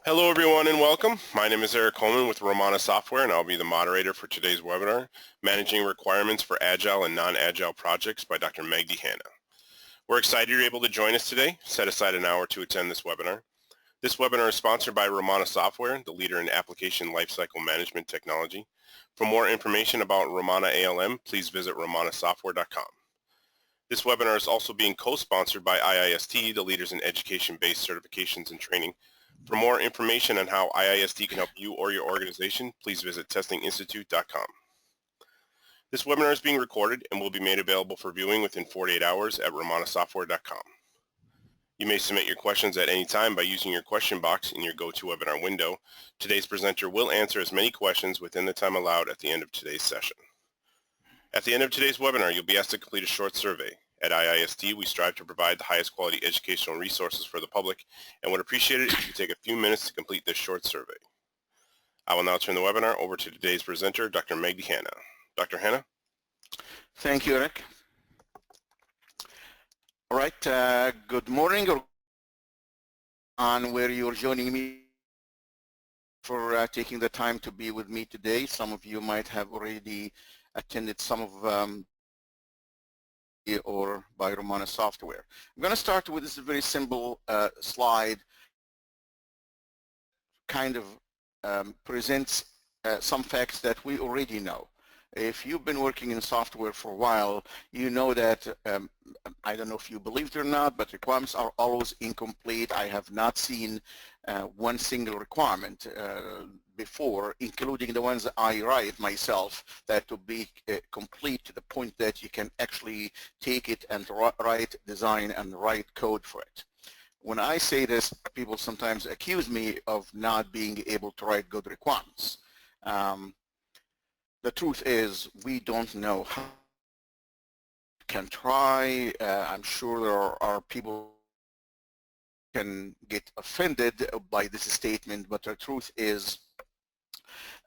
Hello everyone and welcome. My name is Eric Coleman with Rommana Software and I'll be the moderator for today's webinar, Managing Requirements for Agile and Non-Agile Projects by Dr. Magdy Hanna. We're excited you're able to join us today. Set aside an hour to attend this webinar. This webinar is sponsored by Rommana Software, the leader in application lifecycle management technology. For more information about Rommana ALM, please visit rommanasoftware.com. This webinar is also being co-sponsored by IIST, the leaders in education-based certifications and training. For more information on how IIST can help you or your organization, please visit testinginstitute.com. This webinar is being recorded and will be made available for viewing within 48 hours at rommanasoftware.com. You may submit your questions at any time by using your question box in your GoToWebinar window. Today's presenter will answer as many questions within the time allowed at the end of today's session. At the end of today's webinar, you'll be asked to complete a short survey. At IIST, we strive to provide the highest quality educational resources for the public and would appreciate it if you take a few minutes to complete this short survey. I will now turn the webinar over to today's presenter, Dr. Magdy Hanna. Dr. Hanna? Thank you, Eric. All right, good morning or on where you're joining me for taking the time to be with me today. Some of you might have already attended some of or by Rommana Software. I'm going to start with this very simple slide, kind of presents some facts that we already know. If you've been working in software for a while, you know that, I don't know if you believe it or not, but requirements are always incomplete. I have not seen one single requirement before, including the ones that I write myself, that to be complete to the point that you can actually take it and write, design, and write code for it. When I say this, people sometimes accuse me of not being able to write good requirements. The truth is, we don't know how. Can try. I'm sure there are people who can get offended by this statement, but the truth is,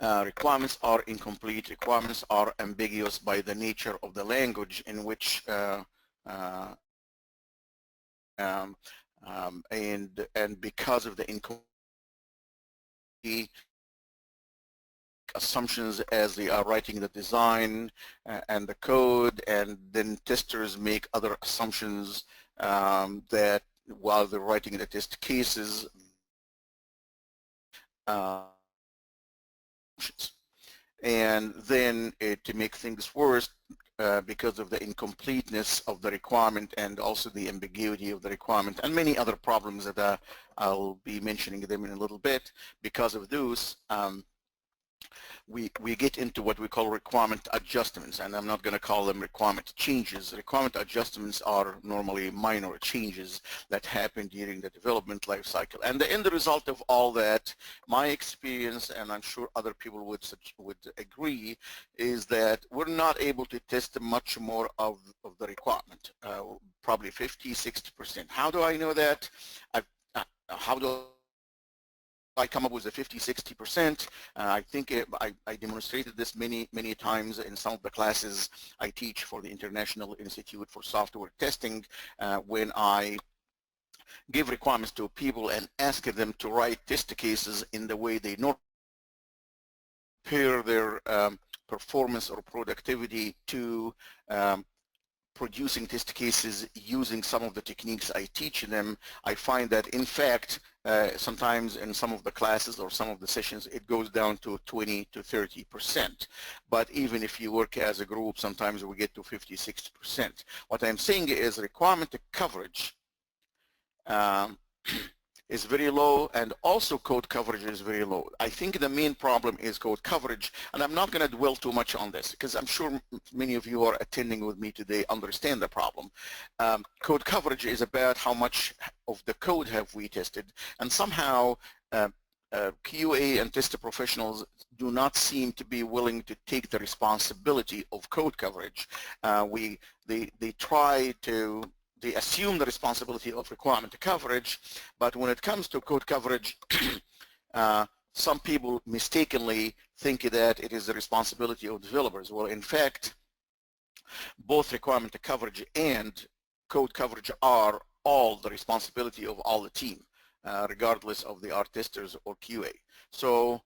requirements are incomplete. Requirements are ambiguous by the nature of the language in which and because of the incomplete assumptions as they are writing the design and the code, and then testers make other assumptions that while they're writing the test cases, and then to make things worse, because of the incompleteness of the requirement and also the ambiguity of the requirement and many other problems that I'll be mentioning them in a little bit. Because of those, we get into what we call requirement adjustments, and I'm not going to call them requirement changes. Requirement adjustments are normally minor changes that happen during the development life cycle. And the end result of all that, my experience, and I'm sure other people would agree, is that we're not able to test much more of the requirement, probably 50–60%. How do I know that? How do I come up with a 50–60%. I think I demonstrated this many times in some of the classes I teach for the International Institute for Software Testing, when I give requirements to people and ask them to write test cases in the way they normally compare their performance or productivity to producing test cases using some of the techniques I teach them. I find that in fact sometimes in some of the classes or some of the sessions it goes down to 20–30%. But even if you work as a group, sometimes we get to 50–60%. What I'm saying is requirement coverage is very low, and also code coverage is very low. I think the main problem is code coverage, and I'm not going to dwell too much on this because I'm sure many of you are attending with me today understand the problem. Code coverage is about how much of the code have we tested, and somehow QA and tester professionals do not seem to be willing to take the responsibility of code coverage. They assume the responsibility of requirement coverage, but when it comes to code coverage, some people mistakenly think that it is the responsibility of developers. Well, in fact, both requirement coverage and code coverage are all the responsibility of all the team. regardless of they are testers or QA. So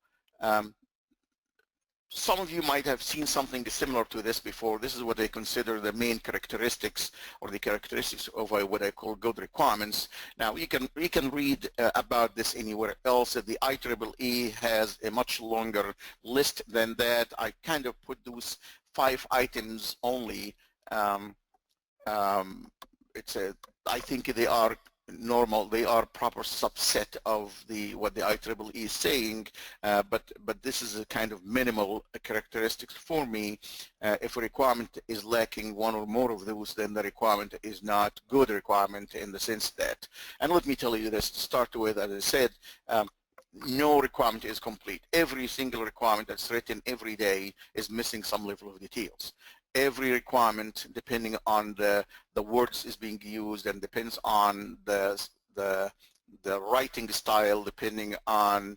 some of you might have seen something similar to this before. This is what I consider the main characteristics, or the characteristics of what I call good requirements. Now you can read about this anywhere else. The IEEE has a much longer list than that. I kind of put those 5 items only. I think they are normal, they are proper subset of what the IEEE is saying, but this is a kind of minimal characteristics for me. If a requirement is lacking one or more of those, then the requirement is not good requirement in the sense that, and let me tell you this to start with, as I said, no requirement is complete. Every single requirement that's written every day is missing some level of details. Every requirement, depending on the words is being used, and depends on the writing style, depending on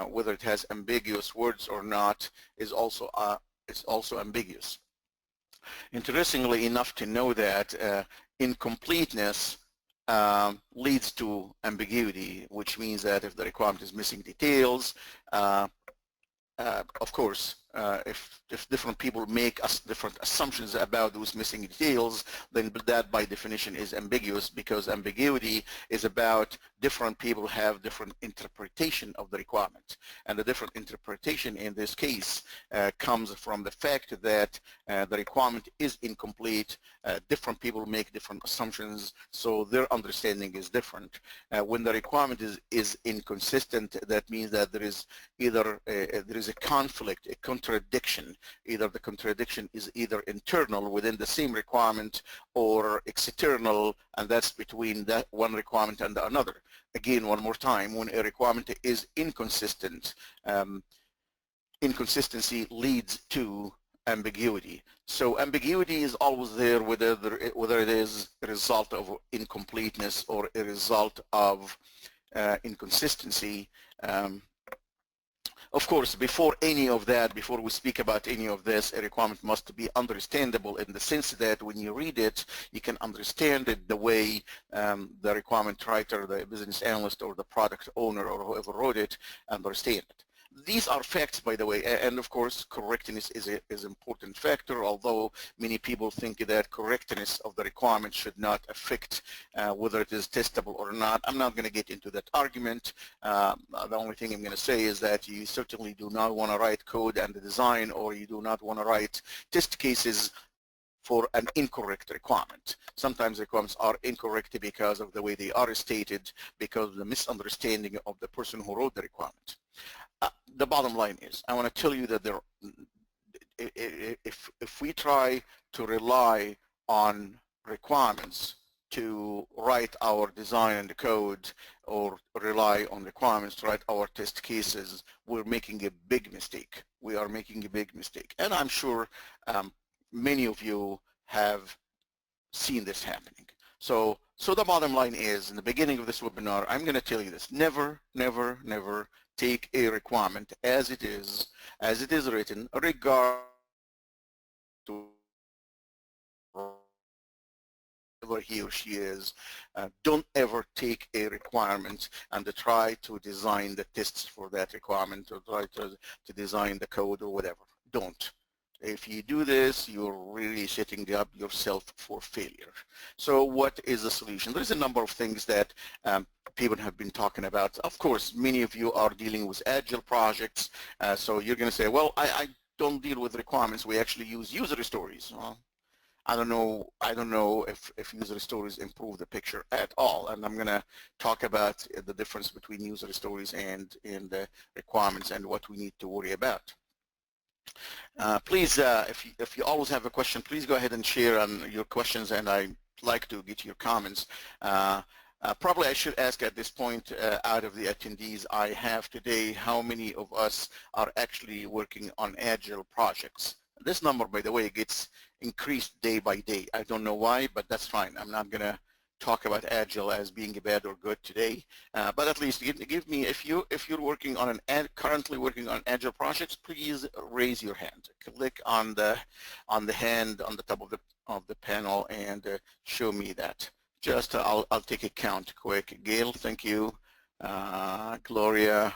whether it has ambiguous words or not, is also ambiguous. Interestingly enough to know that incompleteness leads to ambiguity, which means that if the requirement is missing details, of course, if different people make different assumptions about those missing details, then that by definition is ambiguous, because ambiguity is about different people have different interpretation of the requirement. And the different interpretation in this case comes from the fact that the requirement is incomplete. Different people make different assumptions, so their understanding is different. When the requirement is inconsistent, that means that there is either there is a conflict, a contradiction. Either the contradiction is either internal within the same requirement, or external, and that's between that one requirement and another. Again, one more time, when a requirement is inconsistent, inconsistency leads to ambiguity. So ambiguity is always there, whether it is a result of incompleteness or a result of inconsistency. Of course, before any of that, before we speak about any of this, a requirement must be understandable in the sense that when you read it, you can understand it the way the requirement writer, the business analyst, or the product owner, or whoever wrote it, understand it. These are facts, by the way, and of course correctness is an important factor, although many people think that correctness of the requirement should not affect whether it is testable or not. I'm not going to get into that argument. The only thing I'm going to say is that you certainly do not want to write code and the design, or you do not want to write test cases for an incorrect requirement. Sometimes requirements are incorrect because of the way they are stated, because of the misunderstanding of the person who wrote the requirement. The bottom line is, I want to tell you that if we try to rely on requirements to write our design and code, or rely on requirements to write our test cases, we're making a big mistake. We are making a big mistake. And I'm sure many of you have seen this happening. So the bottom line is, in the beginning of this webinar, I'm going to tell you this: never, never, never take a requirement as it is written, regardless of whoever he or she is. Don't ever take a requirement and try to design the tests for that requirement, or try to design the code or whatever. Don't. If you do this, you're really setting up yourself for failure. So what is the solution? There's a number of things that people have been talking about. Of course, many of you are dealing with Agile projects, so you're going to say, well, I don't deal with requirements. We actually use user stories. Well, I don't know if user stories improve the picture at all, and I'm going to talk about the difference between user stories and the requirements and what we need to worry about. Please, if you always have a question, please go ahead and share on your questions, and I'd like to get your comments. Probably I should ask at this point, out of the attendees I have today, how many of us are actually working on Agile projects? This number, by the way, gets increased day by day. I don't know why, but that's fine. I'm not going to talk about Agile as being bad or good today, but at least give me, if you're working on currently working on Agile projects, please raise your hand. Click on the hand on the top of the panel and show me that. Just I'll take a count quick. Gail, thank you. Gloria,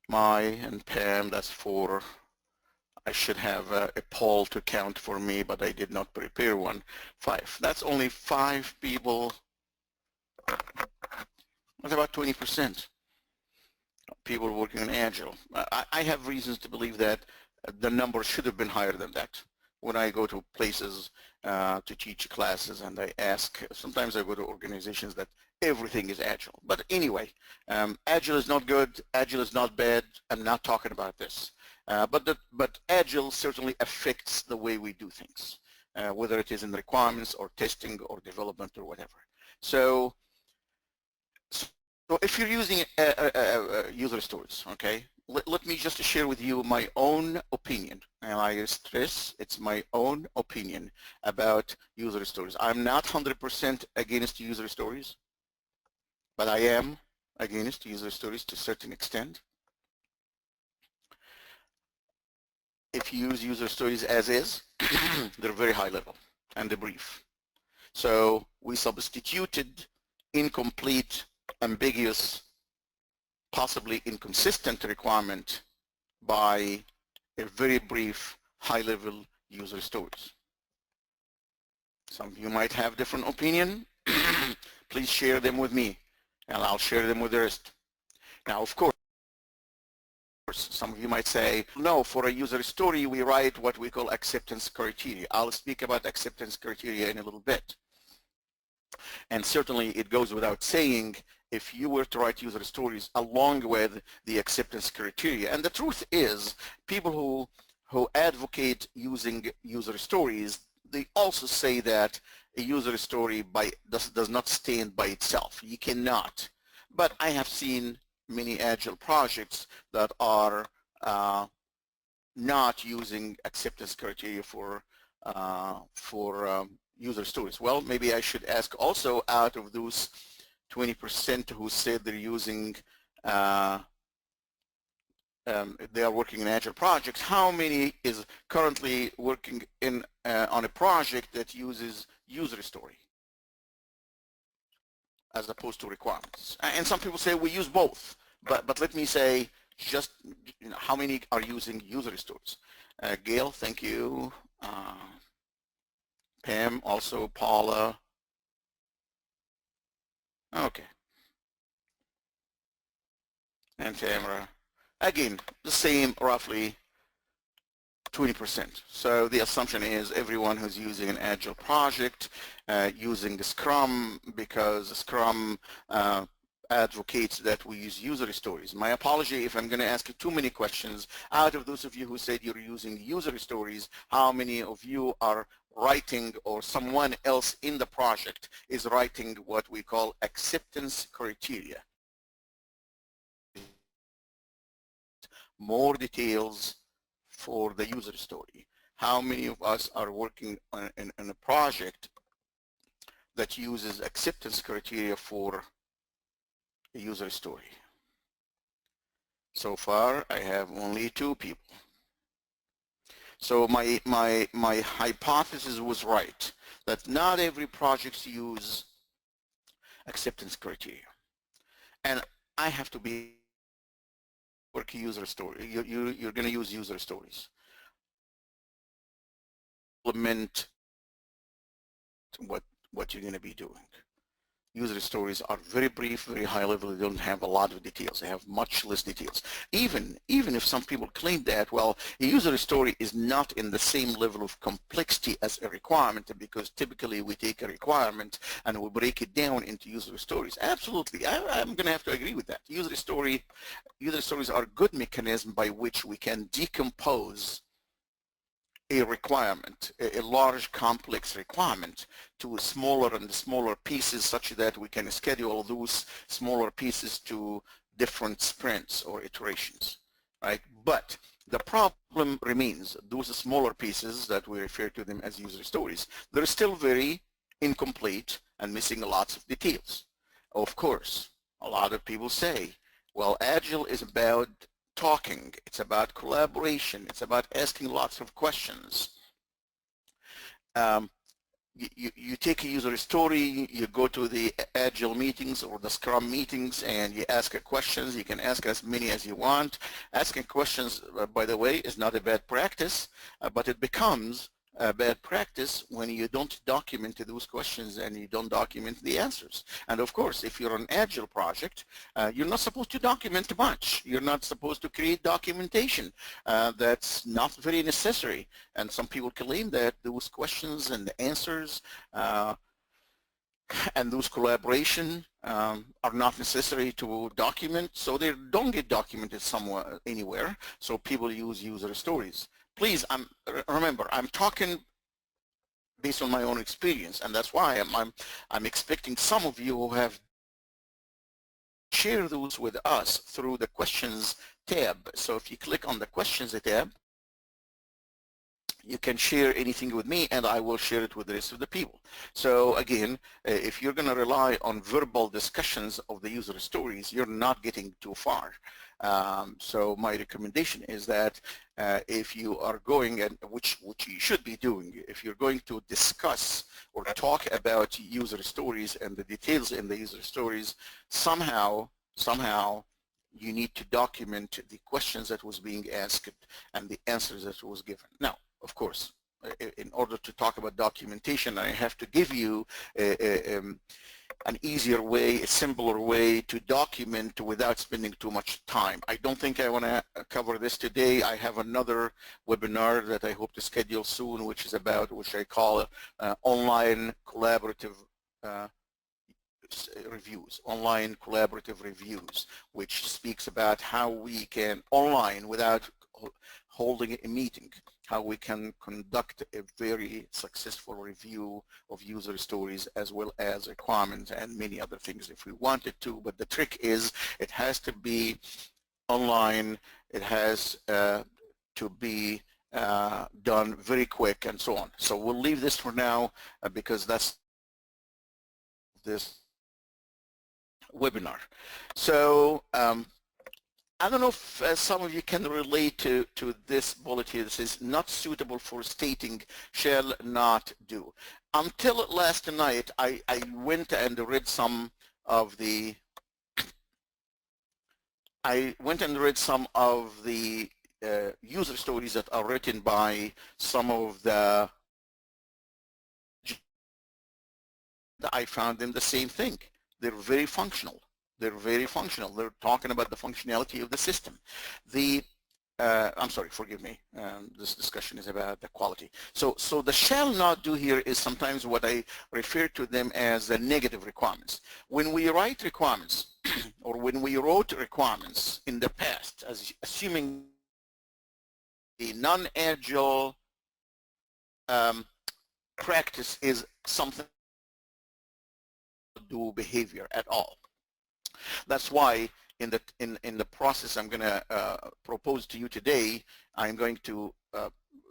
Mai, and Pam, that's 4. I should have a poll to count for me, but I did not prepare one. 5. That's only 5 people. That's about 20% people working on Agile. I have reasons to believe that the number should have been higher than that. When I go to places to teach classes and I ask, sometimes I go to organizations that everything is Agile. But anyway, Agile is not good, Agile is not bad. I'm not talking about this. But Agile certainly affects the way we do things, whether it is in requirements or testing or development or whatever. So if you're using user stories, okay, let me just share with you my own opinion. And I stress it's my own opinion about user stories. I'm not 100% against user stories, but I am against user stories to a certain extent. If you use user stories as is, they're very high level and they're brief. So we substituted incomplete, ambiguous, possibly inconsistent requirement by a very brief, high-level user stories. Some of you might have different opinion. Please share them with me, and I'll share them with the rest. Now, of course, some of you might say, no, for a user story, we write what we call acceptance criteria. I'll speak about acceptance criteria in a little bit. And certainly it goes without saying, if you were to write user stories along with the acceptance criteria, and the truth is, people who advocate using user stories, they also say that a user story does not stand by itself. You cannot. But I have seen many Agile projects that are not using acceptance criteria for user stories. Well, maybe I should ask also, out of those 20% who said they're using, they are working in Agile projects, how many is currently working in on a project that uses user story as opposed to requirements? And some people say we use both, but let me say, just how many are using user stories? Gail, thank you. Pam, also Paula. Okay. And Tamara. Again, the same, roughly 20%. So the assumption is everyone who's using an Agile project, using Scrum, because Scrum advocates that we use user stories. My apology if I'm going to ask you too many questions. Out of those of you who said you're using user stories, how many of you are writing, or someone else in the project is writing, what we call acceptance criteria? More details for the user story. How many of us are working in a project that uses acceptance criteria for a user story? So far, I have only 2 people. So my hypothesis was right, that not every project use acceptance criteria. And I have to be work user story. You're going to use user stories. Implement what you're going to be doing. User stories are very brief, very high level. They don't have a lot of details. They have much less details. Even if some people claim that, well, a user story is not in the same level of complexity as a requirement, because typically we take a requirement and we break it down into user stories. Absolutely, I'm going to have to agree with that. User stories are a good mechanism by which we can decompose a requirement, a large complex requirement, to smaller and smaller pieces, such that we can schedule those smaller pieces to different sprints or iterations, right? But the problem remains, those smaller pieces that we refer to them as user stories, they're still very incomplete and missing lots of details. Of course, a lot of people say, well, Agile is about talking, it's about collaboration, it's about asking lots of questions. you take a user story, you go to the Agile meetings or the Scrum meetings, and you ask questions. You can ask as many as you want. Asking questions, by the way, is not a bad practice, but it becomes a bad practice when you don't document those questions and you don't document the answers. And of course, if you're an Agile project, you're not supposed to document much. You're not supposed to create documentation. That's not very necessary. And some people claim that those questions and the answers and those collaboration are not necessary to document, so they don't get documented somewhere, anywhere. So people use user stories. Please, remember, I'm talking based on my own experience, and that's why I'm expecting some of you who have shared those with us through the questions tab. So if you click on the questions tab, you can share anything with me and I will share it with the rest of the people. So again, if you're going to rely on verbal discussions of the user stories, you're not getting too far. So my recommendation is that if you are going, and which you should be doing, if you're going to discuss or talk about user stories and the details in the user stories, somehow you need to document the questions that was being asked and the answers that was given. Now, of course, in order to talk about documentation, I have to give you an easier way, a simpler way to document without spending too much time. I don't think I want to cover this today. I have another webinar that I hope to schedule soon, which is about, which I call online collaborative online collaborative reviews, which speaks about how we can online, without holding a meeting, how we can conduct a very successful review of user stories as well as requirements and many other things if we wanted to. But the trick is it has to be online, it has to be done very quick and so on. So we'll leave this for now because that's this webinar. So I don't know if some of you can relate to this bullet here. This is not suitable for stating shall not do. Until last night, I went and read some of the user stories that are written by some of the I found them the same thing. They're very functional. They're very functional. They're talking about the functionality of the system. I'm sorry, forgive me. This discussion is about the quality. So the shall not do here is sometimes what I refer to them as the negative requirements. When we write requirements, or when we wrote requirements in the past, assuming the non-agile practice is something do behavior at all. That's why in the process I'm going to propose to you today, I'm going to,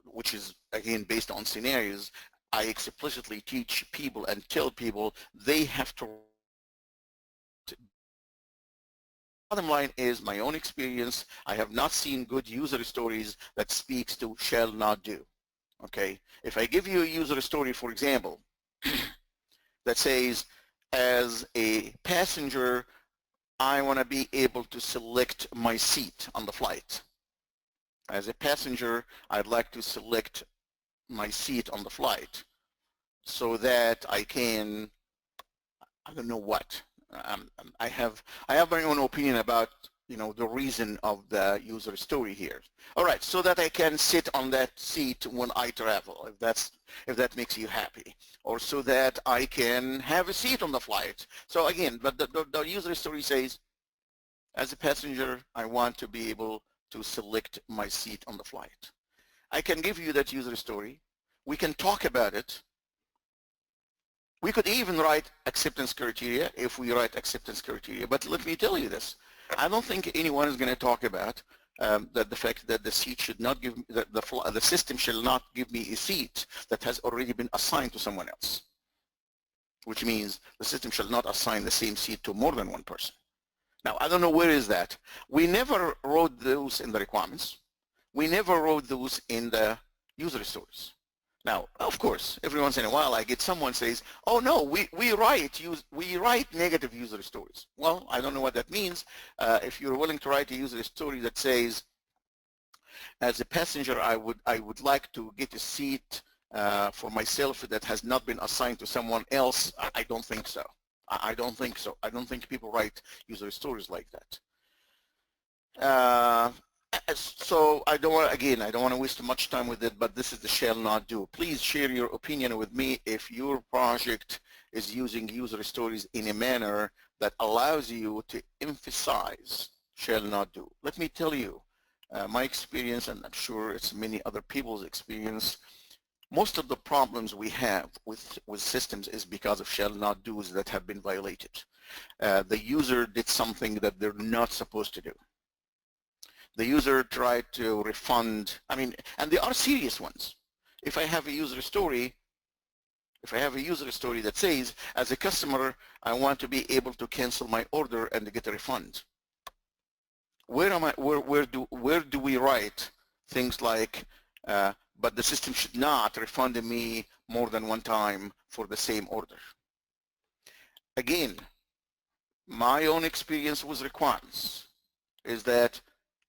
which is again based on scenarios, I explicitly teach people and tell people they have to. Bottom line is my own experience. I have not seen good user stories that speaks to shall not do. Okay, if I give you a user story, for example, that says, as a passenger, I want to be able to select my seat on the flight. As a passenger, I'd like to select my seat on the flight so that I can, I don't know what. I have my own opinion about, you know, the reason of the user story here. All right, so that I can sit on that seat when I travel, if that makes you happy, or so that I can have a seat on the flight. So again, but the user story says, as a passenger, I want to be able to select my seat on the flight. I can give you that user story. We can talk about it. We could even write acceptance criteria if we write acceptance criteria. But let me tell you this. I don't think anyone is going to talk about that the fact that the seat should not give, the system shall not give me a seat that has already been assigned to someone else, which means the system shall not assign the same seat to more than one person. Now, I don't know where is that. We never wrote those in the requirements. We never wrote those in the user stories. Now, of course, every once in a while I get someone says, oh no, we write negative user stories. Well, I don't know what that means. If you're willing to write a user story that says, as a passenger, I would like to get a seat for myself that has not been assigned to someone else, I don't think so. I don't think so. I don't think people write user stories like that. So I don't want, again, I don't want to waste much time with it, but this is the shall not do. Please share your opinion with me if your project is using user stories in a manner that allows you to emphasize shall not do. Let me tell you, my experience, and I'm sure it's many other people's experience, most of the problems we have with systems is because of shall not do's that have been violated. The user did something that they're not supposed to do. The user tried to refund, and they are serious ones. If I have a user story, that says, as a customer, I want to be able to cancel my order and get a refund. Where do we write things like, but the system should not refund me more than one time for the same order? Again, my own experience with requirements is that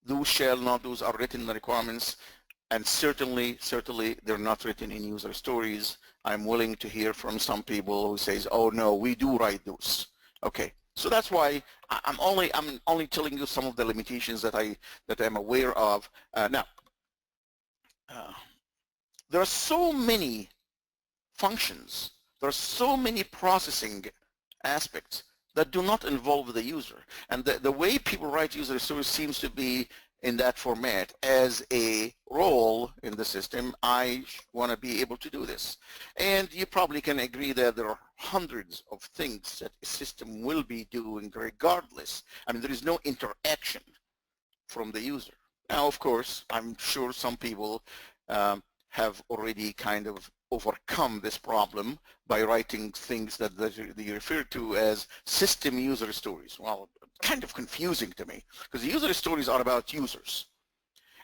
those shall not do's are written in the requirements, and certainly they're not written in user stories. I'm willing to hear from some people who says, oh no, we do write those. Okay, so that's why I'm only telling you some of the limitations that I'm aware of. Now, there are so many functions, there are so many processing aspects that do not involve the user. And the way people write user stories seems to be in that format. As a role in the system, I want to be able to do this. And you probably can agree that there are hundreds of things that a system will be doing regardless. There is no interaction from the user. Now, of course, I'm sure some people have already kind of overcome this problem by writing things that they refer to as system user stories. Well, kind of confusing to me, because the user stories are about users.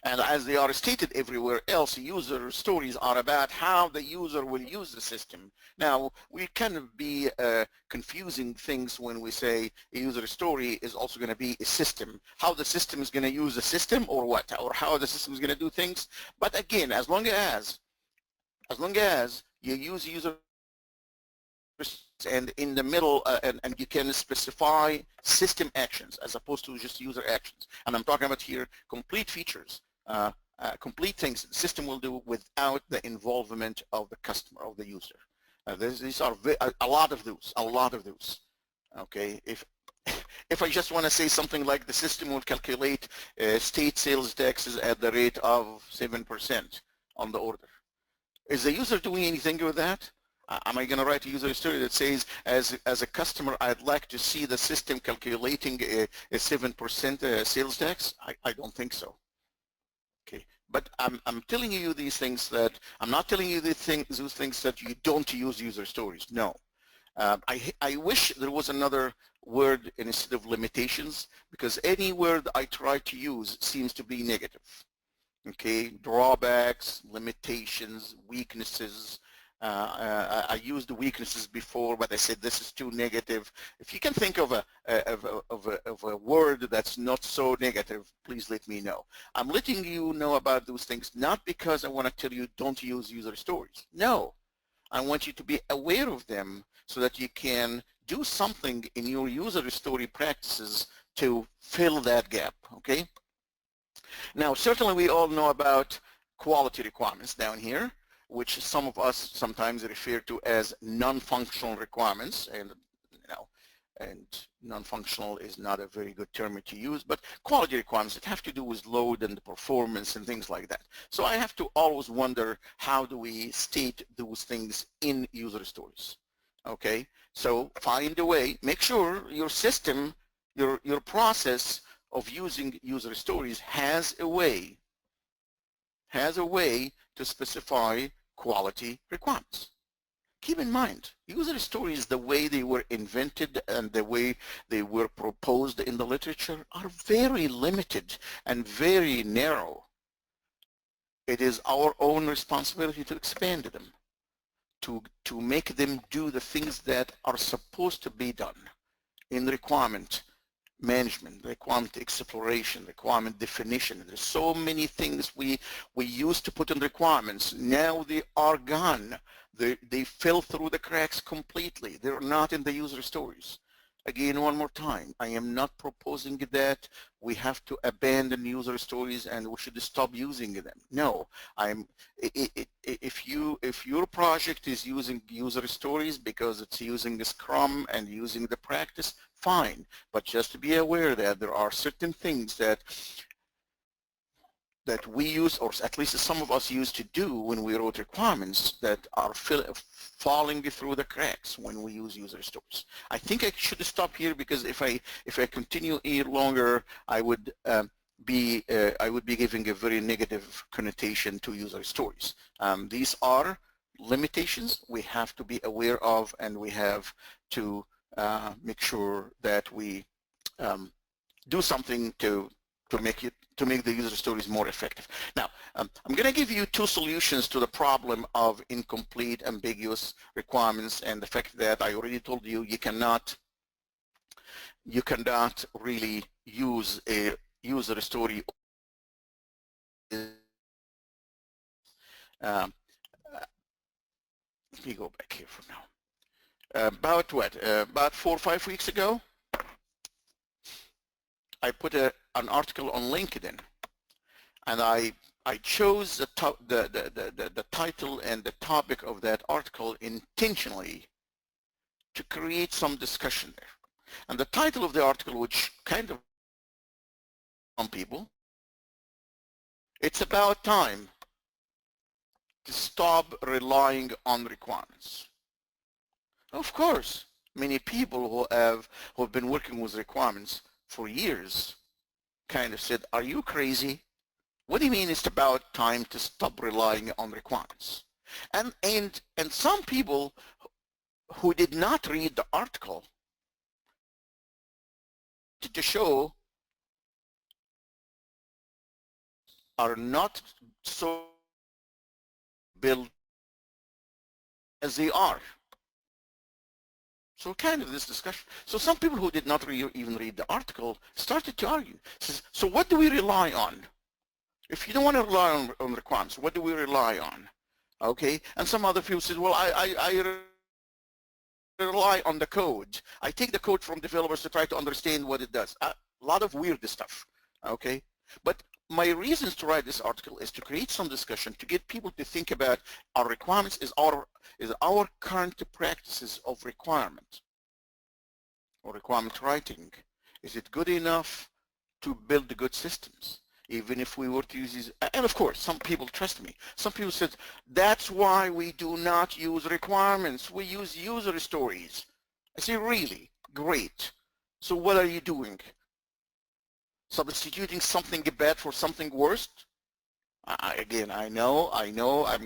And as they are stated everywhere else, user stories are about how the user will use the system. Now, we kind of be confusing things when we say a user story is also going to be a system. How the system is going to use the system, or what, or how the system is going to do things. But again, as long as you use user and in the middle, and you can specify system actions as opposed to just user actions. And I'm talking about here complete features, complete things the system will do without the involvement of the customer, of the user. These are a lot of those. Okay, if I just want to say something like the system will calculate state sales taxes at the rate of 7% on the order. Is the user doing anything with that? Am I going to write a user story that says, as a customer, I'd like to see the system calculating a 7% sales tax? I don't think so. Okay, but I'm telling you these things that, I'm not telling you those things that you don't use user stories. No. I wish there was another word instead of limitations, because any word I try to use seems to be negative. Okay, drawbacks, limitations, weaknesses. I used the weaknesses before, but I said this is too negative. If you can think of a word that's not so negative, please let me know. I'm letting you know about those things not because I want to tell you don't use user stories. No, I want you to be aware of them so that you can do something in your user story practices to fill that gap. Okay. Now, certainly we all know about quality requirements down here, which some of us sometimes refer to as non-functional requirements, and non-functional is not a very good term to use, but quality requirements that have to do with load and performance and things like that. So I have to always wonder, how do we state those things in user stories? Okay, so find a way, make sure your system, your process of using user stories has a way to specify quality requirements. Keep in mind, user stories, the way they were invented and the way they were proposed in the literature, are very limited and very narrow. it is our own responsibility to expand them, to make them do the things that are supposed to be done in requirement management, requirement exploration, requirement definition. There's so many things we used to put in requirements. Now they are gone. They fell through the cracks completely. They're not in the user stories. Again, one more time, I am not proposing that we have to abandon user stories and we should stop using them. No, if your project is using user stories because it's using the Scrum and using the practice, fine. But just to be aware that there are certain things that we use, or at least some of us used to do when we wrote requirements, that are falling through the cracks when we use user stories. I think I should stop here, because if I continue here longer, I would be giving a very negative connotation to user stories. These are limitations we have to be aware of, and we have to make sure that we do something to make the user stories more effective. Now, I'm going to give you two solutions to the problem of incomplete, ambiguous requirements, and the fact that I already told you you cannot really use a user story. Let me go back here for now. About 4 or 5 weeks ago, I put an article on LinkedIn, and I chose the title and the topic of that article intentionally to create some discussion there. And the title of the article, which kind of some people, it's about time to stop relying on requirements. Of course, many people who have been working with requirements for years kind of said, are you crazy? What do you mean it's about time to stop relying on requirements? And some people who did not read the article to show are not so built as they are. So kind of this discussion. So some people who did not even read the article started to argue. So what do we rely on? If you don't want to rely on requirements, what do we rely on? Okay, and some other people said, well, I rely on the code. I take the code from developers to try to understand what it does. A lot of weird stuff, okay? But my reasons to write this article is to create some discussion, to get people to think about our requirements, is our current practices of requirement or requirement writing. Is it good enough to build good systems? Even if we were to use these, and of course, some people, trust me, some people said, that's why we do not use requirements, we use user stories. I say, really? Great. So what are you doing? Substituting something bad for something worse? Again, I know I'm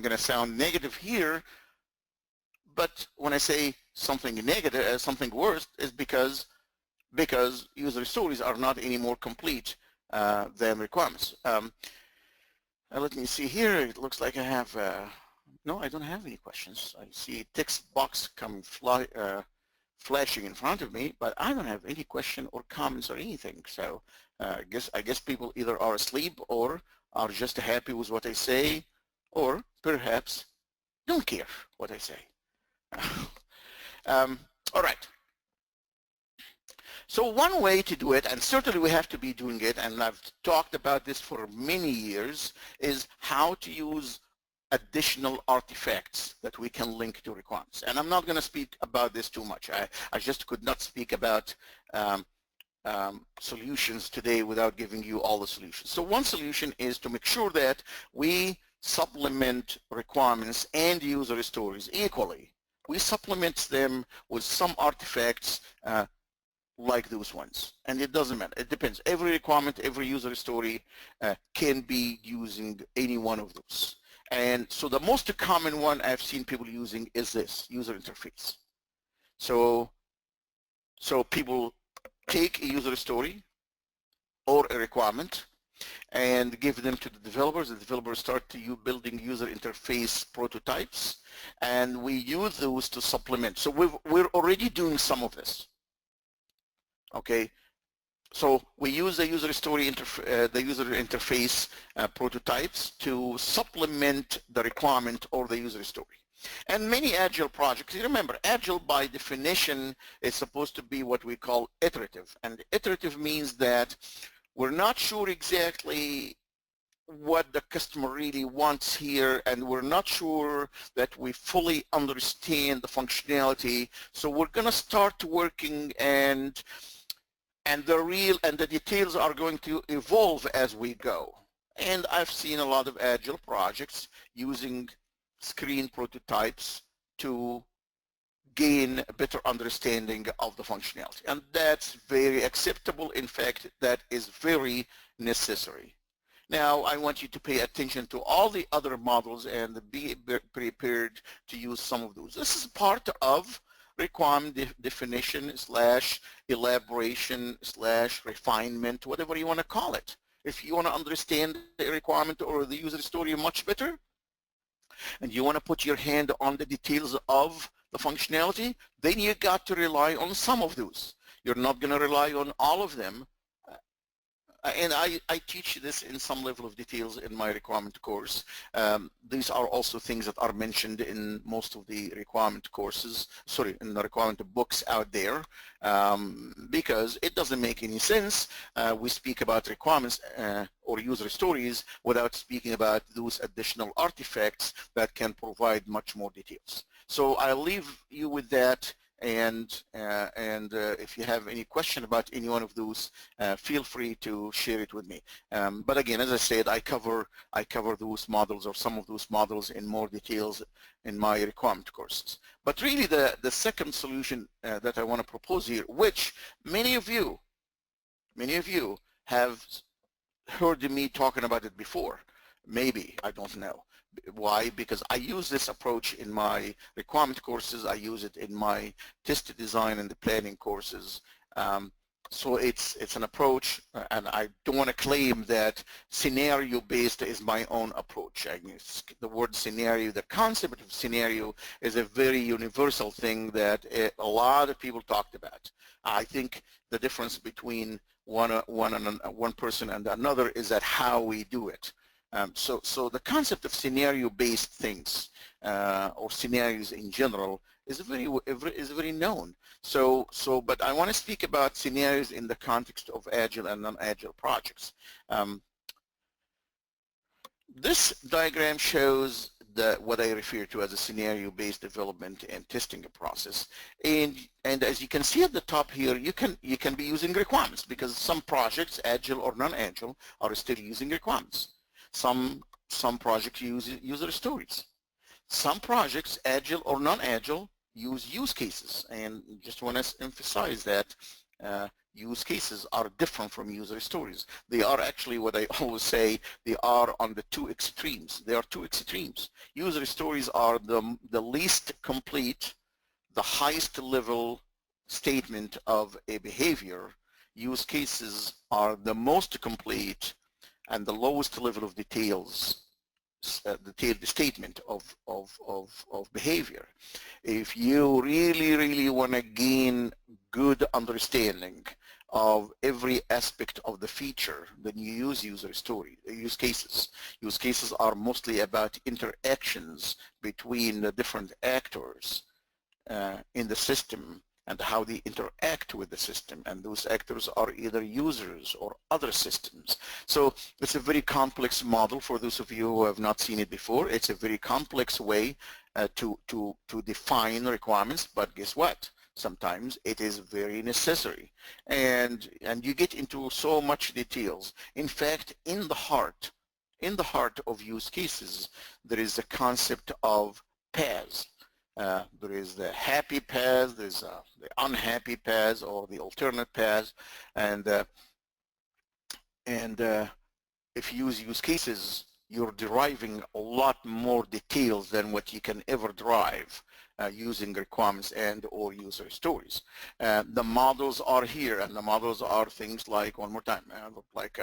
going to sound negative here, but when I say something negative, something worse, is because user stories are not any more complete than requirements. Let me see here. It looks like I have, no, I don't have any questions. I see a text box come flashing in front of me, but I don't have any question or comments or anything. So I guess people either are asleep or are just happy with what I say, or perhaps don't care what I say. All right. So one way to do it, and certainly we have to be doing it, and I've talked about this for many years, is how to use additional artifacts that we can link to requirements. And I'm not going to speak about this too much. I just could not speak about solutions today without giving you all the solutions. So one solution is to make sure that we supplement requirements and user stories equally. We supplement them with some artifacts like those ones, and it doesn't matter. It depends. Every requirement, every user story can be using any one of those. And so the most common one I've seen people using is this user interface. So people take a user story or a requirement, and give them to the developers. The developers start to building user interface prototypes, and we use those to supplement. So we're already doing some of this. Okay, so we use the user interface prototypes to supplement the requirement or the user story. And many Agile projects, you remember, Agile by definition is supposed to be what we call iterative. And iterative means that we're not sure exactly what the customer really wants here, and we're not sure that we fully understand the functionality. So we're going to start working, and the details are going to evolve as we go. And I've seen a lot of Agile projects using screen prototypes to gain a better understanding of the functionality. And that's very acceptable. In fact, that is very necessary. Now, I want you to pay attention to all the other models and be prepared to use some of those. This is part of requirement definition / elaboration / refinement, whatever you want to call it. If you want to understand the requirement or the user story much better, and you want to put your hand on the details of the functionality, then you got to rely on some of those. You're not going to rely on all of them. And I teach this in some level of details in my requirement course. These are also things that are mentioned in most of the requirement courses, in the requirement books out there, because it doesn't make any sense. We speak about requirements or user stories without speaking about those additional artifacts that can provide much more details. So I'll leave you with that. And if you have any question about any one of those, feel free to share it with me. But again, as I said, I cover those models or some of those models in more details in my requirement courses. But really, the second solution that I want to propose here, which many of you have heard me talking about it before, maybe, I don't know. Why? Because I use this approach in my requirement courses. I use it in my test design and the planning courses. So it's an approach, and I don't want to claim that scenario-based is my own approach. I mean, the word scenario, the concept of scenario is a very universal thing that a lot of people talked about. I think the difference between one person and another is that how we do it. So the concept of scenario-based things or scenarios in general is very known. But I want to speak about scenarios in the context of Agile and non-Agile projects. This diagram shows what I refer to as a scenario-based development and testing process. And as you can see at the top here, you can be using requirements, because some projects, Agile or non-Agile, are still using requirements. Some projects use user stories. Some projects, Agile or non-Agile, use use cases. And just want to emphasize that use cases are different from user stories. They are actually, what I always say, they are on the two extremes. There are two extremes. User stories are the least complete, the highest level statement of a behavior. Use cases are the most complete and the lowest level of details, the statement of behavior. If you really want to gain good understanding of every aspect of the feature, then you use use cases. Use cases are mostly about interactions between the different actors in the system and how they interact with the system, and those actors are either users or other systems. So it's a very complex model for those of you who have not seen it before. It's a very complex way to define requirements, but guess what? Sometimes it is very necessary, and you get into so much details. In fact, in the heart of use cases, there is a concept of paths. There is the happy path, there's the unhappy path, or the alternate path, and if you use cases, you're deriving a lot more details than what you can ever derive using requirements and or user stories. The models are here, and the models are things like, one more time, look like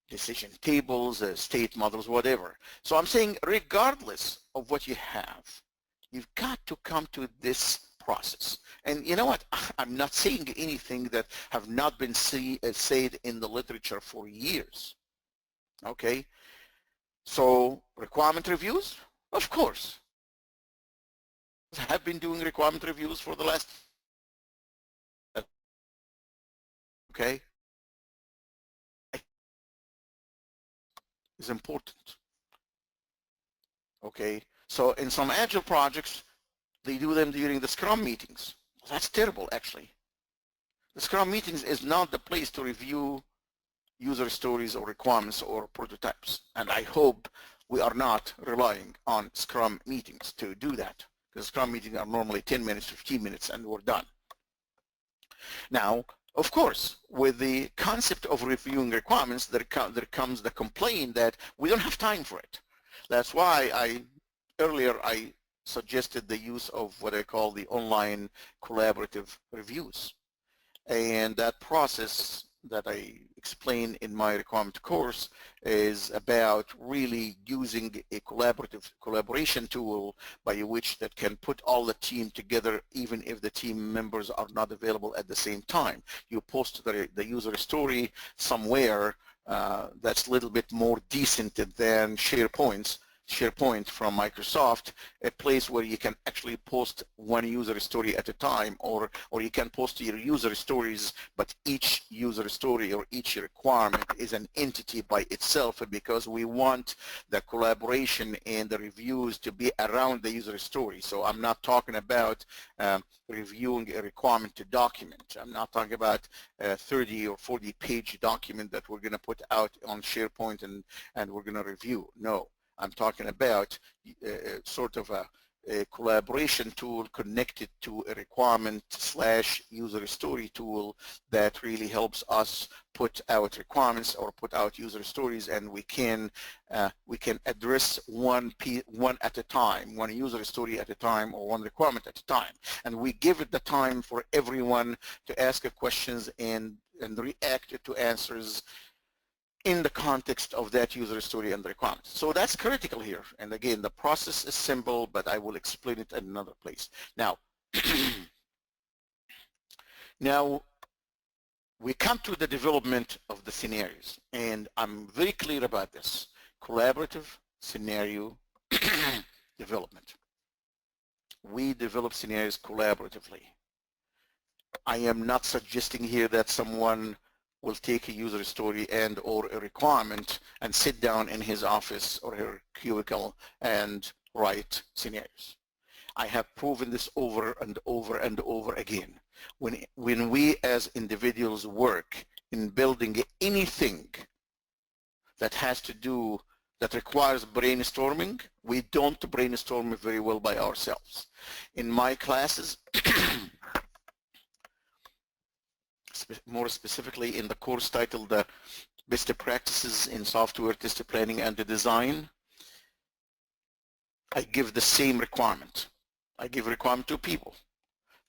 decision tables, state models, whatever. So I'm saying regardless of what you have, you've got to come to this process. And you know what? I'm not saying anything that have not been said in the literature for years. Okay? So requirement reviews, of course. I've been doing requirement reviews for the last, okay? Is important. Okay? So in some Agile projects, they do them during the Scrum meetings. That's terrible, actually. The Scrum meetings is not the place to review user stories or requirements or prototypes. And I hope we are not relying on Scrum meetings to do that, because Scrum meetings are normally 10 minutes, 15 minutes, and we're done. Now, of course, with the concept of reviewing requirements, there comes the complaint that we don't have time for it. That's why earlier I suggested the use of what I call the online collaborative reviews. And that process that I explain in my requirement course is about really using a collaboration tool by which that can put all the team together even if the team members are not available at the same time. You post the user story somewhere that's a little bit more decent than SharePoint from Microsoft, a place where you can actually post one user story at a time, or you can post your user stories, but each user story or each requirement is an entity by itself, because we want the collaboration and the reviews to be around the user story. So I'm not talking about reviewing a requirement to document. I'm not talking about a 30 or 40 page document that we're going to put out on SharePoint and we're going to review. No. I'm talking about sort of a collaboration tool connected to a requirement/user story tool that really helps us put out requirements or put out user stories, and we can address one at a time, one user story at a time, or one requirement at a time, and we give it the time for everyone to ask questions and react to answers in the context of that user story and the requirements. So that's critical here. And again, the process is simple, but I will explain it in another place. Now, now we come to the development of the scenarios, and I'm very clear about this. Collaborative scenario development. We develop scenarios collaboratively. I am not suggesting here that someone will take a user story and or a requirement and sit down in his office or her cubicle and write scenarios. I have proven this over and over and over again. When we as individuals work in building anything that has to do, that requires brainstorming, we don't brainstorm very well by ourselves. In my classes, more specifically in the course titled the Best Practices in Software Test Planning and Design, I give the same requirement. I give requirement to people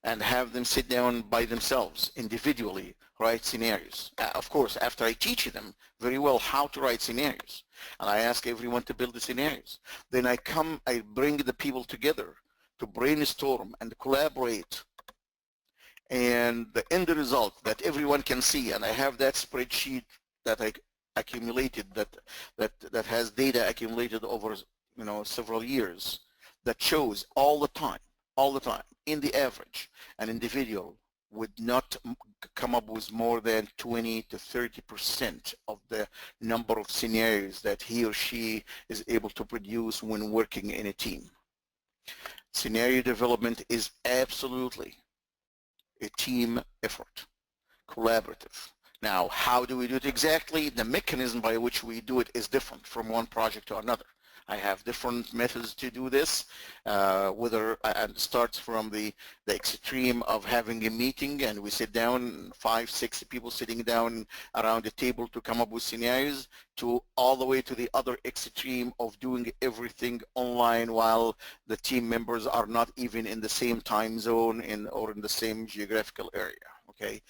and have them sit down by themselves individually, write scenarios. Of course, after I teach them very well how to write scenarios, and I ask everyone to build the scenarios, then I bring the people together to brainstorm and collaborate. And the end result that everyone can see, and I have that spreadsheet that I accumulated, that has data accumulated over several years, that shows all the time, in the average, an individual would not come up with more than 20 to 30% of the number of scenarios that he or she is able to produce when working in a team. Scenario development is absolutely a team effort, collaborative. Now, how do we do it exactly? The mechanism by which we do it is different from one project to another. I have different methods to do this, and it starts from the extreme of having a meeting and we sit down, 5, 6 people sitting down around a table to come up with scenarios, to all the way to the other extreme of doing everything online while the team members are not even in the same time zone or in the same geographical area. okay?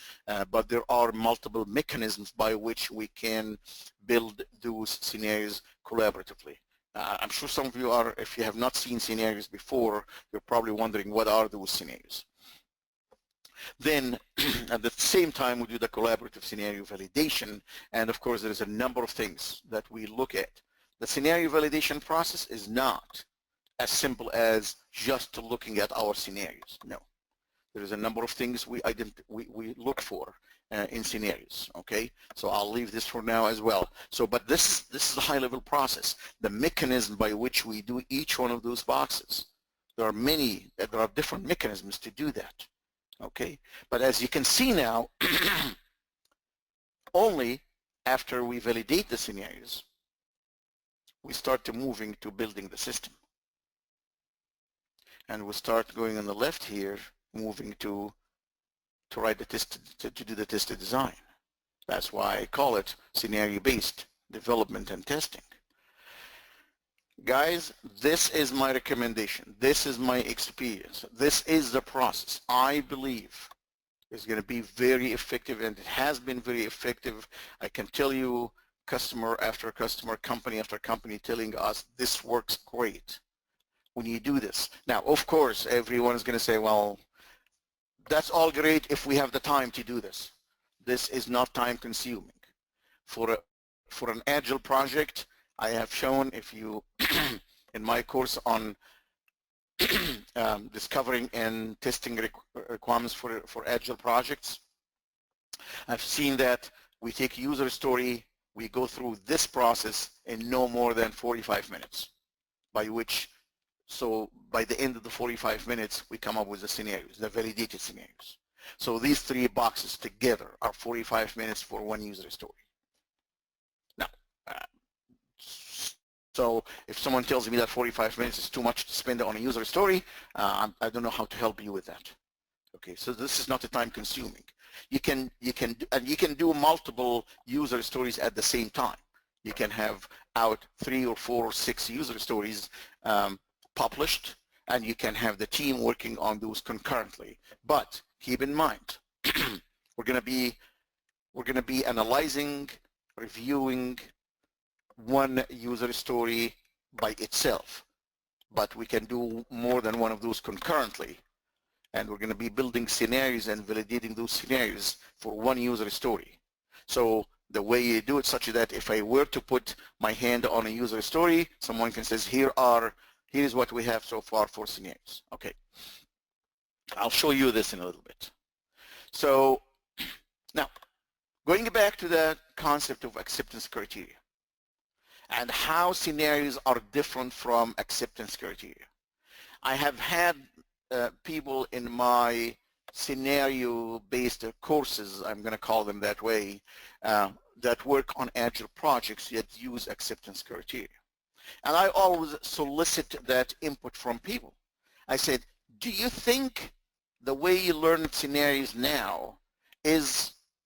But there are multiple mechanisms by which we can build those scenarios collaboratively. I'm sure some of you are, if you have not seen scenarios before, you're probably wondering what are those scenarios. Then at the same time we do the collaborative scenario validation, and of course there is a number of things that we look at. The scenario validation process is not as simple as just looking at our scenarios. No, there is a number of things we look for in scenarios. Okay, so I'll leave this for now as well. So, but this is a high-level process. The mechanism by which we do each one of those boxes. There are different mechanisms to do that. Okay, but as you can see now, only after we validate the scenarios, we start to moving to building the system. And we start going on the left here, moving to write the test, to do the tested design. That's why I call it scenario-based development and testing. Guys, this is my recommendation. This is my experience. This is the process. I believe it's going to be very effective, and it has been very effective. I can tell you, customer after customer, company after company telling us this works great when you do this. Now, of course, everyone is going to say, well, that's all great if we have the time to do this. This is not time consuming. For an Agile project, I have shown, if you, in my course on discovering and testing requirements for Agile projects, I've seen that we take user story, we go through this process in no more than 45 minutes, by which, so by the end of the 45 minutes, we come up with the scenarios, the validated scenarios. So these three boxes together are 45 minutes for one user story. Now, so if someone tells me that 45 minutes is too much to spend on a user story, I don't know how to help you with that. Okay, so this is not a time consuming. You can do multiple user stories at the same time. You can have out 3 or 4 or 6 user stories published, and you can have the team working on those concurrently. But keep in mind, we're going to be analyzing, reviewing one user story by itself, but we can do more than one of those concurrently, and we're going to be building scenarios and validating those scenarios for one user story. So the way you do it such that if I were to put my hand on a user story, someone can say, here's what we have so far for scenarios. Okay, I'll show you this in a little bit. So now, going back to the concept of acceptance criteria and how scenarios are different from acceptance criteria. I have had people in my scenario-based courses, I'm going to call them that way, that work on Agile projects yet use acceptance criteria. And I always solicit that input from people. I said, do you think the way you learn scenarios now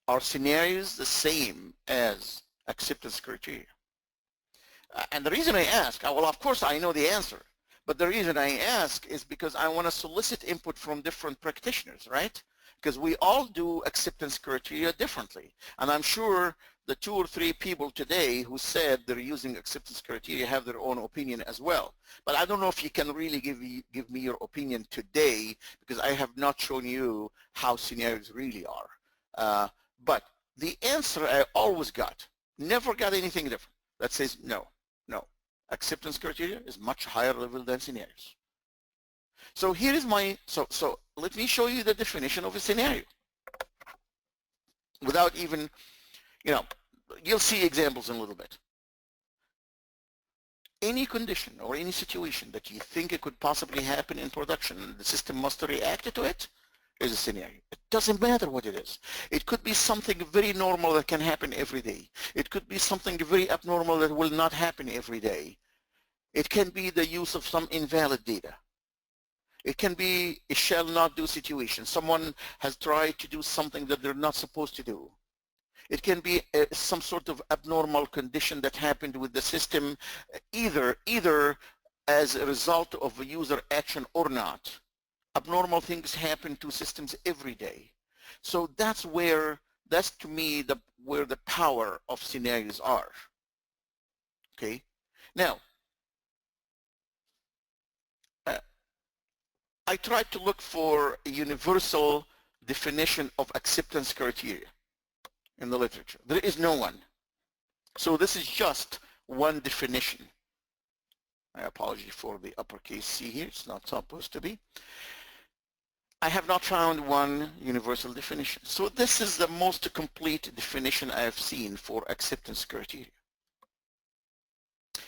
are scenarios the same as acceptance criteria? And the reason I ask, well, of course I know the answer, but the reason I ask is because I want to solicit input from different practitioners, right? Because we all do acceptance criteria differently. And I'm sure the 2 or 3 people today who said they're using acceptance criteria have their own opinion as well. But I don't know if you can really give me your opinion today, because I have not shown you how scenarios really are. But the answer I always got, never got anything different, that says no. Acceptance criteria is much higher level than scenarios. So here is so let me show you the definition of a scenario. Without even, you'll see examples in a little bit. Any condition or any situation that you think it could possibly happen in production, the system must react to it, is a scenario. It doesn't matter what it is. It could be something very normal that can happen every day. It could be something very abnormal that will not happen every day. It can be the use of some invalid data. It can be a shall not do situation. Someone has tried to do something that they're not supposed to do. It can be some sort of abnormal condition that happened with the system, either as a result of a user action or not. Abnormal things happen to systems every day. So that's to me where the power of scenarios are. Okay, now I tried to look for a universal definition of acceptance criteria in the literature. There is no one. So this is just one definition. I apologize for the uppercase C here. It's not supposed to be. I have not found one universal definition. So this is the most complete definition I have seen for acceptance criteria.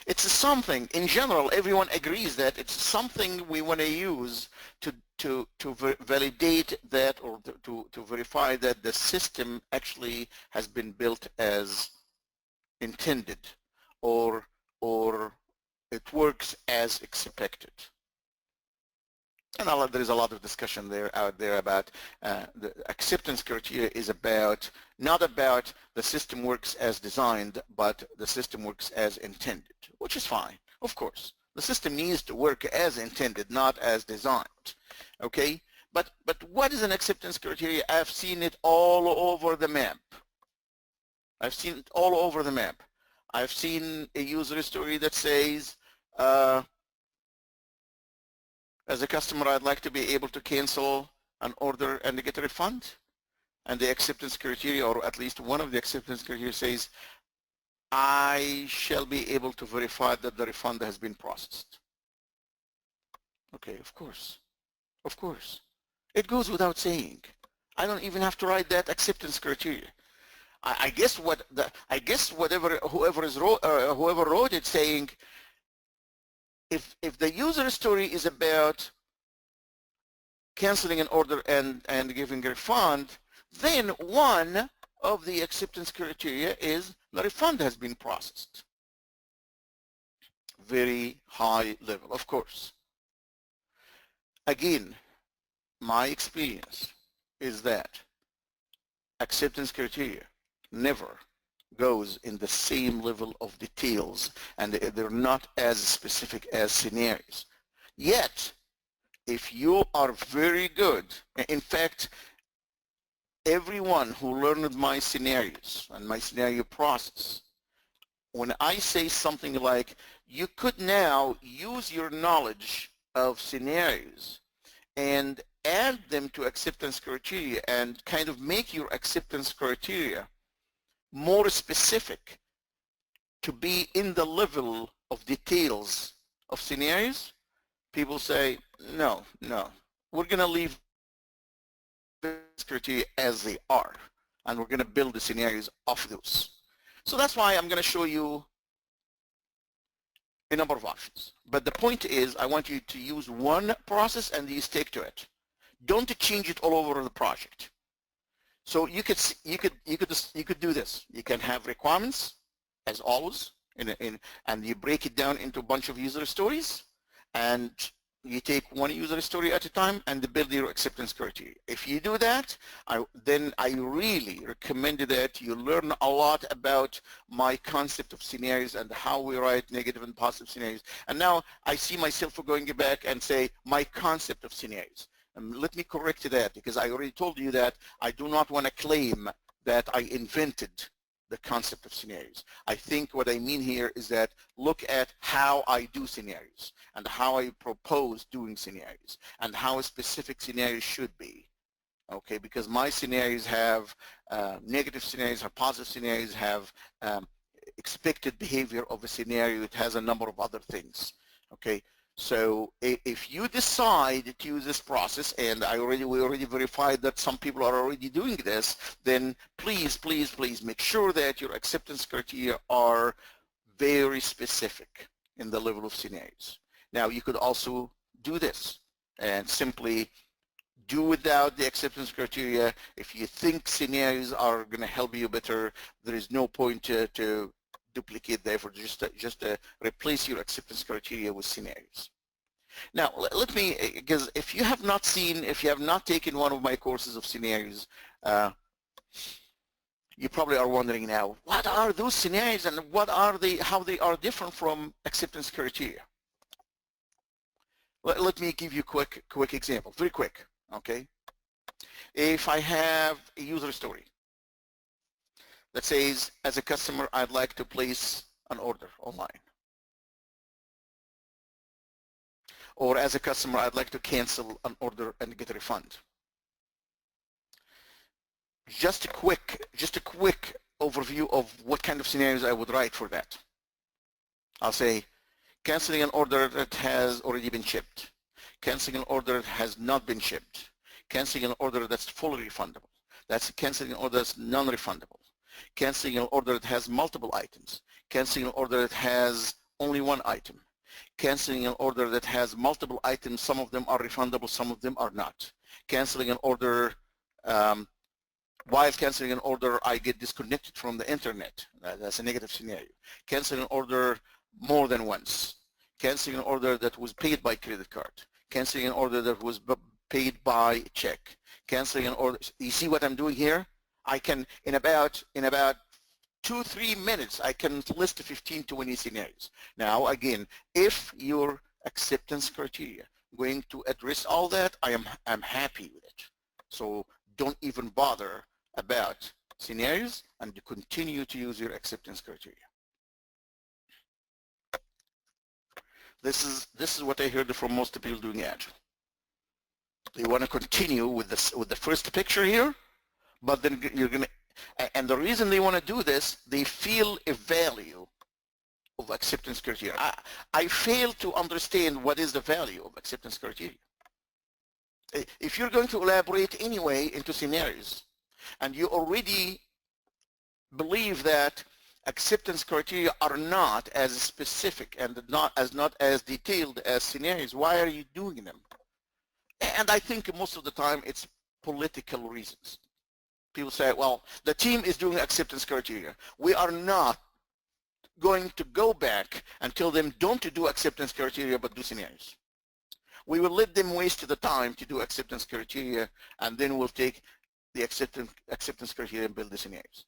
It's something, in general, everyone agrees that it's something we want to use to validate that, or to verify that the system actually has been built as intended, or it works as expected. And there is a lot of discussion out there about the acceptance criteria is not about the system works as designed, but the system works as intended, which is fine, of course. The system needs to work as intended, not as designed, okay? But what is an acceptance criteria? I've seen it all over the map. I've seen it all over the map. I've seen a user story that says, as a customer, I'd like to be able to cancel an order and get a refund. And the acceptance criteria, or at least one of the acceptance criteria, says, I shall be able to verify that the refund has been processed. Okay, of course. Of course. It goes without saying. I don't even have to write that acceptance criteria. I guess whoever wrote it saying, if the user story is about canceling an order and giving a refund, then one of the acceptance criteria is the refund has been processed. Very high level, of course. Again, my experience is that acceptance criteria never goes in the same level of details, and they're not as specific as scenarios. Yet, if you are very good, in fact, everyone who learned my scenarios and my scenario process, when I say something like, you could now use your knowledge of scenarios and add them to acceptance criteria and kind of make your acceptance criteria more specific to be in the level of details of scenarios, people say, no, we're going to leave the criteria as they are, and we're going to build the scenarios off those. So that's why I'm going to show you a number of options. But the point is, I want you to use one process and you stick to it. Don't change it all over the project. So you could do this. You can have requirements, as always, and you break it down into a bunch of user stories, and you take one user story at a time and build your acceptance criteria. If you do that, then I really recommend that you learn a lot about my concept of scenarios and how we write negative and positive scenarios. And now I see myself going back and say my concept of scenarios. Let me correct that, because I already told you that I do not want to claim that I invented the concept of scenarios. I think what I mean here is that look at how I do scenarios and how I propose doing scenarios and how a specific scenario should be. Okay, because my scenarios have negative scenarios, have positive scenarios, have expected behavior of a scenario. It has a number of other things. Okay. So if you decide to use this process, and we already verified that some people are already doing this, then please make sure that your acceptance criteria are very specific in the level of scenarios. Now you could also do this and simply do without the acceptance criteria. If you think scenarios are going to help you better, there is no point to duplicate the effort. Just replace your acceptance criteria with scenarios. Now let me, because if you have not taken one of my courses of scenarios, you probably are wondering now, what are those scenarios and how they are different from acceptance criteria? Let me give you a quick example, very quick. Okay, If I have a user story that says, as a customer, I'd like to place an order online. Or as a customer, I'd like to cancel an order and get a refund. Just a quick overview of what kind of scenarios I would write for that. I'll say, canceling an order that has already been shipped, canceling an order that has not been shipped, canceling an order that's fully refundable. That's canceling an order that's non-refundable. Canceling an order that has multiple items. Canceling an order that has only one item. Canceling an order that has multiple items. Some of them are refundable, some of them are not. Canceling an order, while canceling an order, I get disconnected from the internet. That's a negative scenario. Canceling an order more than once. Canceling an order that was paid by credit card. Canceling an order that was paid by check. Canceling an order. You see what I'm doing here? I can, in about 2-3 minutes, I can list 15 to 20 scenarios. Now, again, if your acceptance criteria going to address all that, I'm happy with it. So don't even bother about scenarios and continue to use your acceptance criteria. This is what I heard from most people doing Agile. They want to continue with the first picture here, but then you're going to, and the reason they want to do this, they feel a value of acceptance criteria. I fail to understand what is the value of acceptance criteria. If you're going to elaborate anyway into scenarios, and you already believe that acceptance criteria are not as specific and not as detailed as scenarios, why are you doing them? And I think most of the time it's political reasons. People say, well, the team is doing acceptance criteria. We are not going to go back and tell them don't do acceptance criteria but do scenarios. We will let them waste the time to do acceptance criteria, and then we'll take the acceptance criteria and build the scenarios.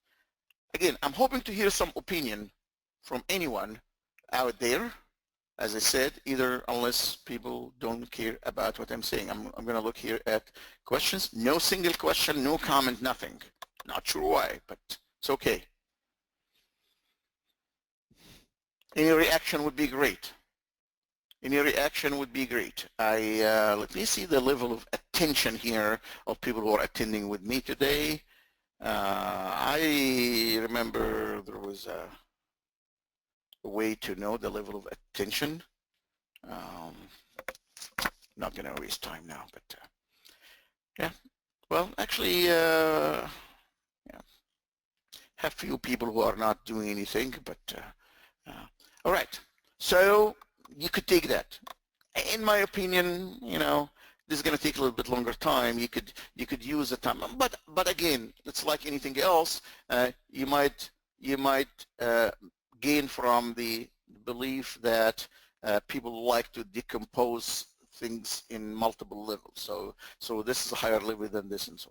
Again, I'm hoping to hear some opinion from anyone out there. As I said, either unless people don't care about what I'm saying. I'm going to look here at questions. No single question, no comment, nothing. Not sure why, but it's okay. Any reaction would be great. Any reaction would be great. Let me see the level of attention here of people who are attending with me today. I remember there was a way to know the level of attention. Not going to waste time now, but yeah. Well, actually, yeah, have few people who are not doing anything, but all right. So you could take that. In my opinion, you know, this is going to take a little bit longer time. You could use the time, but again, it's like anything else. You might gain from the belief that people like to decompose things in multiple levels. So this is a higher level than this and so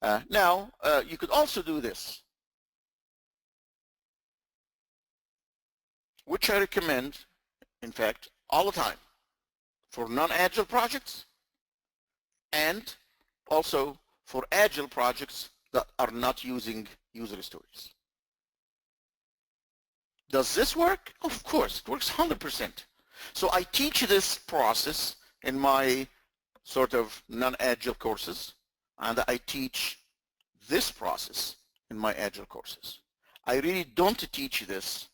on. Now, you could also do this, which I recommend, in fact, all the time for non-Agile projects and also for Agile projects that are not using user stories. Does this work? Of course, it works 100%. So I teach this process in my sort of non-Agile courses, and I teach this process in my Agile courses. I really don't teach this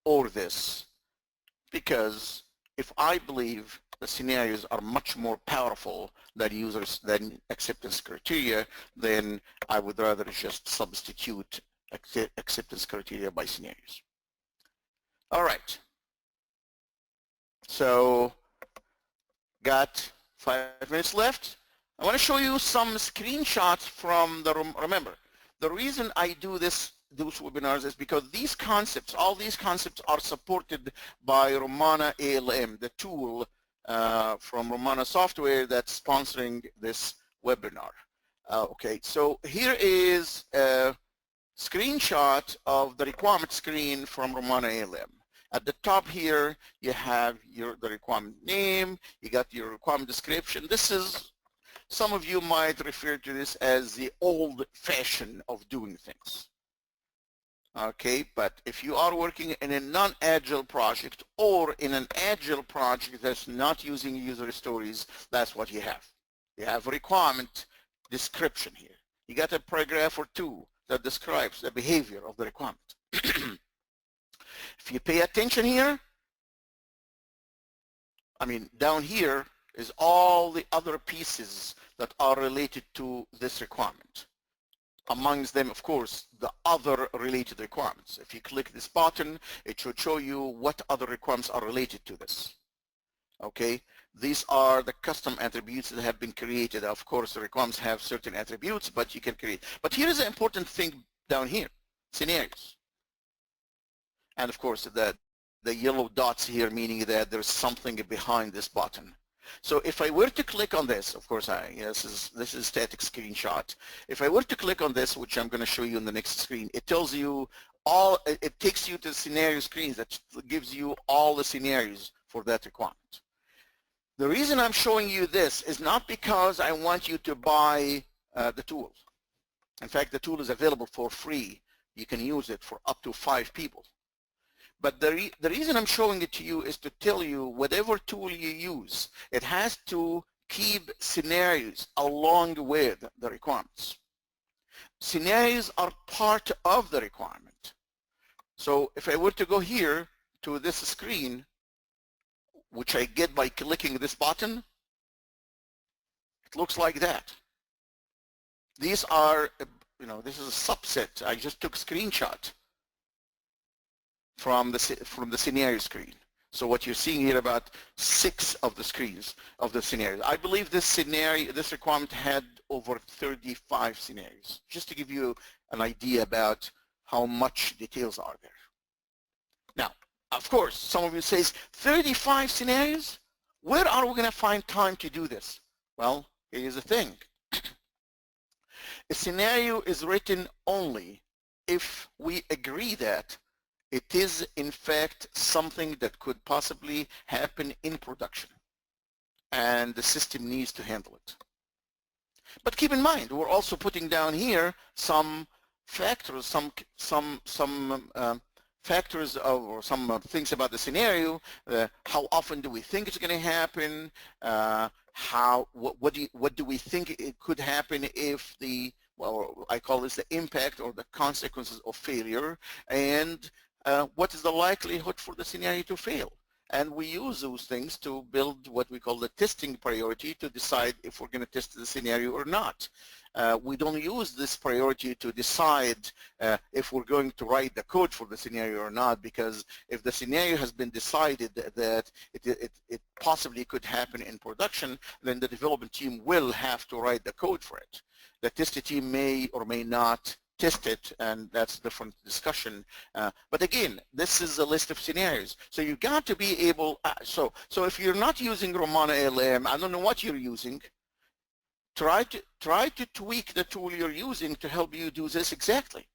or this, because if I believe the scenarios are much more powerful than acceptance criteria, then I would rather just substitute acceptance criteria by scenarios. All right. So got 5 minutes left. I want to show you some screenshots from the, remember, the reason I do those webinars is because these concepts, all these concepts are supported by Rommana ALM, the tool from Rommana Software that's sponsoring this webinar. Okay, so here is a screenshot of the requirement screen from Rommana ALM. At the top here, you have the requirement name, you got your requirement description. This is Some of you might refer to this as the old fashion of doing things. Okay, but if you are working in a non-agile project or in an agile project that's not using user stories, that's what you have. You have a requirement description here. You got a paragraph or two that describes the behavior of the requirement. If you pay attention here, I mean, down here is all the other pieces that are related to this requirement. Amongst them, of course, the other related requirements. If you click this button, it should show you what other requirements are related to this. Okay, these are the custom attributes that have been created. Of course, the requirements have certain attributes, but you can create. But here is an important thing down here, scenarios. And of course, the yellow dots here meaning that there's something behind this button. So if I were to click on this, of course, this is a static screenshot. If I were to click on this, which I'm going to show you in the next screen, it tells you all, it takes you to the scenario screens that gives you all the scenarios for that requirement. The reason I'm showing you this is not because I want you to buy the tool. In fact, the tool is available for free. You can use it for up to 5 people. But the reason I'm showing it to you is to tell you whatever tool you use, it has to keep scenarios along with the requirements. Scenarios are part of the requirement. So if I were to go here to this screen, which I get by clicking this button, it looks like that. These are, this is a subset. I just took a screenshot from the scenario screen. So what you're seeing here about 6 of the screens of the scenarios. I believe this requirement had over 35 scenarios, just to give you an idea about how much details are there. Now, of course, some of you says 35 scenarios? Where are we going to find time to do this? Well, here's the thing. A scenario is written only if we agree that it is in fact something that could possibly happen in production and the system needs to handle it. But keep in mind, we're also putting down here some factors, some factors or some things about the scenario. How often do we think it's going to happen? What do we think it could happen if well, I call this the impact or the consequences of failure, and what is the likelihood for the scenario to fail? And we use those things to build what we call the testing priority to decide if we're going to test the scenario or not. We don't use this priority to decide if we're going to write the code for the scenario or not, because if the scenario has been decided that it possibly could happen in production, then the development team will have to write the code for it. The test team may or may not test it, and that's a different discussion. But again, this is a list of scenarios. So you got to be able, so if you're not using Rommana ALM, I don't know what you're using, try to tweak the tool you're using to help you do this exactly.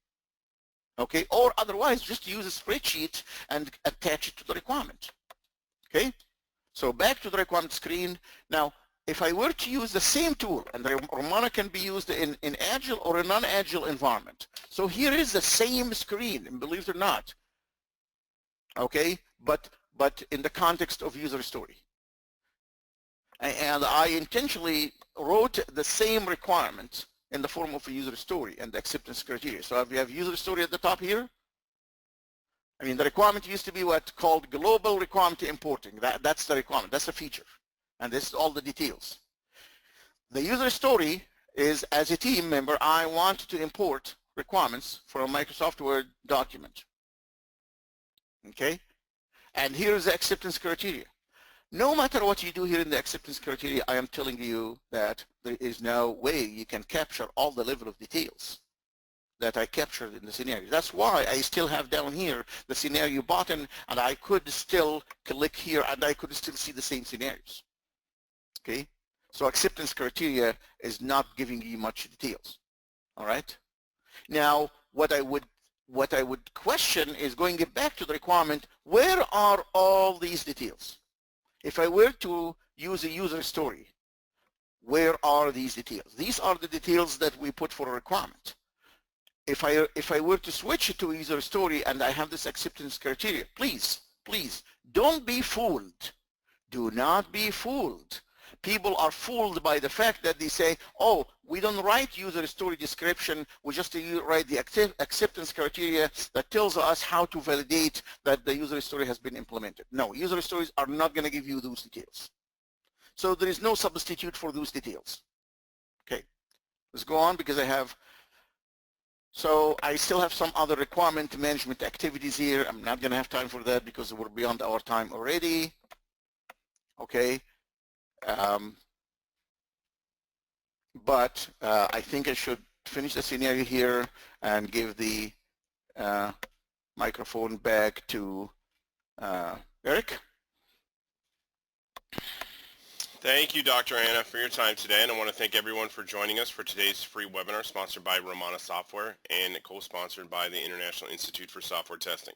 Okay, or otherwise just use a spreadsheet and attach it to the requirement. Okay, so back to the requirement screen. Now, if I were to use the same tool, and Rommana can be used in Agile or a non-Agile environment. So here is the same screen, and believe it or not, okay, but in the context of user story. And I intentionally wrote the same requirement in the form of a user story and acceptance criteria. So if you have user story at the top here, I mean, the requirement used to be what's called global requirement importing. That's the requirement, that's the feature. And this is all the details. The user story is, as a team member, I want to import requirements for a Microsoft Word document. Okay? And here's the acceptance criteria. No matter what you do here in the acceptance criteria, I am telling you that there is no way you can capture all the level of details that I captured in the scenario. That's why I still have down here the scenario button, and I could still click here and I could still see the same scenarios. Okay, so acceptance criteria is not giving you much details. All right. Now, what I would question is going back to the requirement. Where are all these details? If I were to use a user story, where are these details? These are the details that we put for a requirement. If I were to switch it to user story and I have this acceptance criteria, please don't be fooled. Do not be fooled. People are fooled by the fact that they say, oh, we don't write user story description, we just write the acceptance criteria that tells us how to validate that the user story has been implemented. No, user stories are not going to give you those details. So there is no substitute for those details. Okay, let's go on because so I still have some other requirement management activities here. I'm not going to have time for that because we're beyond our time already. Okay. But I think I should finish the scenario here and give the microphone back to Eric. Thank you, Dr. Hanna, for your time today, and I want to thank everyone for joining us for today's free webinar sponsored by Rommana Software and co-sponsored by the International Institute for Software Testing.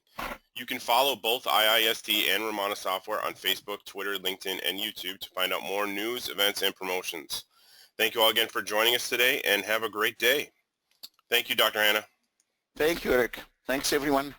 You can follow both IIST and Rommana Software on Facebook, Twitter, LinkedIn, and YouTube to find out more news, events, and promotions. Thank you all again for joining us today, and have a great day. Thank you, Dr. Hanna. Thank you, Eric. Thanks, everyone.